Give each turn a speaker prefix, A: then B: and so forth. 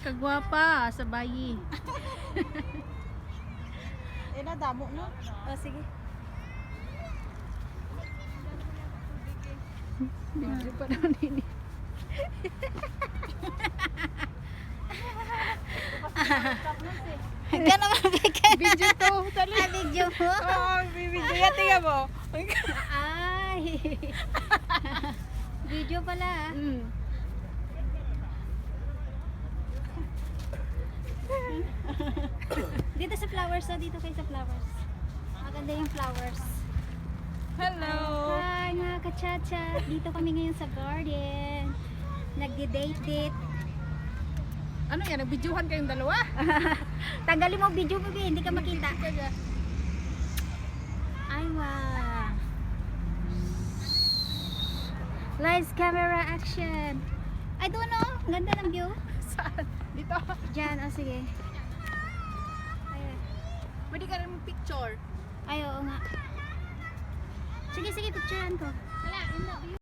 A: kagwapa sa bayi.
B: Nadamo no?
C: Oh, sige.
A: Video pa daw nini.
C: Gano'n mabigay.
A: Video to, dali.
C: Video mo?
B: Oo, bibigyan yan, tingnan mo.
C: Ay. Video pala ah. Dito sa flowers, oh. Dito kayo sa flowers. Maganda yung flowers.
B: Hello.
C: Hi mga kachacha. Dito kami ngayon sa garden. Nagde-date-date.
A: Ano yan, nagbidyuhan kayong dalawa?
C: Tanggalin mo video mo, hindi ka makita. Ay, wow. Lights, camera, action. I don't know. Ganda ng view.
A: Saan? Dito.
C: Diyan, oh sige. Ayun.
A: Pwede ka rin picture.
C: Ay, oo nga. Sige, sige, picturean ko.
A: Wala,